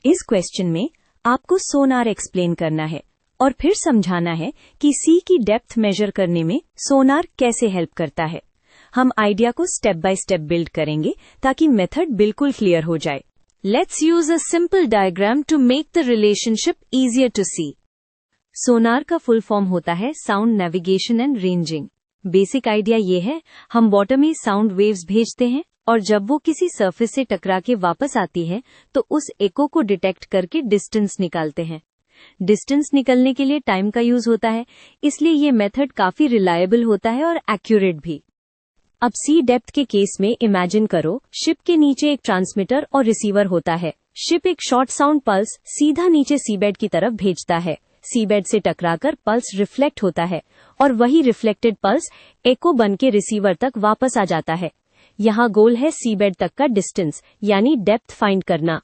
इस क्वेश्चन में आपको सोनार एक्सप्लेन करना है और फिर समझाना है कि सी की डेप्थ मेजर करने में सोनार कैसे हेल्प करता है। हम आइडिया को स्टेप बाय स्टेप बिल्ड करेंगे ताकि मेथड बिल्कुल क्लियर हो जाए। Let's use a simple diagram to make the relationship easier to see. Sonar का फुल फॉर्म होता है sound navigation and ranging. Basic idea ये है, हम वाटर में साउंड वेव्स भेजते हैं और जब वो किसी सरफेस से टकरा के वापस आती है तो उस एको को डिटेक्ट करके डिस्टेंस निकालते हैं। डिस्टेंस निकलने के लिए टाइम का यूज होता है, इसलिए ये मेथड काफी रिलायबल होता है और एक्यूरेट भी। अब सी डेप्थ के केस में इमेजिन करो, शिप के नीचे एक ट्रांसमीटर और रिसीवर होता है। शिप एक शॉर्ट साउंड पल्स सीधा नीचे सीबेड की तरफ भेजता है। सीबेड से टकराकर पल्स रिफ्लेक्ट होता है और वही रिफ्लेक्टेड पल्स एको बन के रिसीवर तक वापस आ जाता है। यहाँ गोल है सीबेड तक का डिस्टेंस यानी डेप्थ फाइंड करना।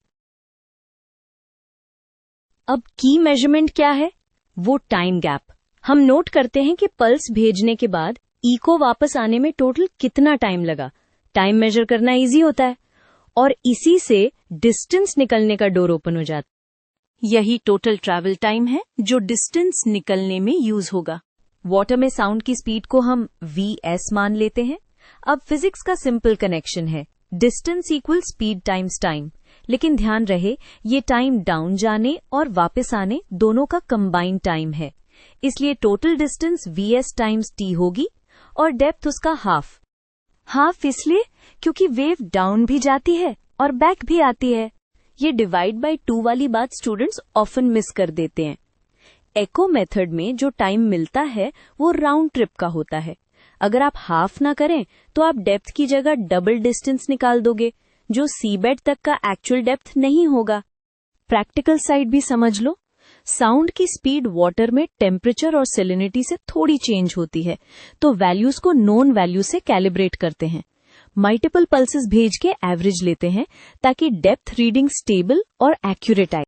अब की मेजरमेंट क्या है? वो टाइम गैप। हम नोट करते हैं कि पल्स भेजने के बाद इको वापस आने में टोटल कितना टाइम लगा। टाइम मेजर करना इजी होता है और इसी से डिस्टेंस निकलने का डोर ओपन हो जाता है। यही टोटल ट्रैवल टाइम है जो डिस्टेंस निकलने में यूज होगा। वाटर में साउंड की स्पीड को हम vs मान लेते हैं। अब फिजिक्स का सिंपल कनेक्शन है, distance equal speed times time. लेकिन ध्यान रहे, ये टाइम डाउन जाने और वापस आने दोनों का कंबाइंड टाइम है, इसलिए total distance vs times t होगी और डेप्थ उसका हाफ इसलिए क्योंकि वेव डाउन भी जाती है और बैक भी आती है। ये डिवाइड बाय 2 वाली बात स्टूडेंट्स ऑफन मिस कर देते हैं। एको मेथड में जो टाइम मिलता है वो राउंड ट्रिप का होता है। अगर आप हाफ ना करें तो आप डेप्थ की जगह डबल डिस्टेंस निकाल दोगे, जो सीबेड तक का एक्चुअल डेप्थ नहीं होगा। प्रैक्टिकल साइड भी समझ लो, साउंड की स्पीड वाटर में टेम्परेचर और सैलिनिटी से थोड़ी चेंज होती है, तो वैल्यूज को नोन वैल्यू से कैलिब्रेट करते हैं। मल्टीपल पल्सेस भेज के एवरेज लेते हैं ताकि डेप्थ रीडिंग स्टेबल और एक्यूरेट आए।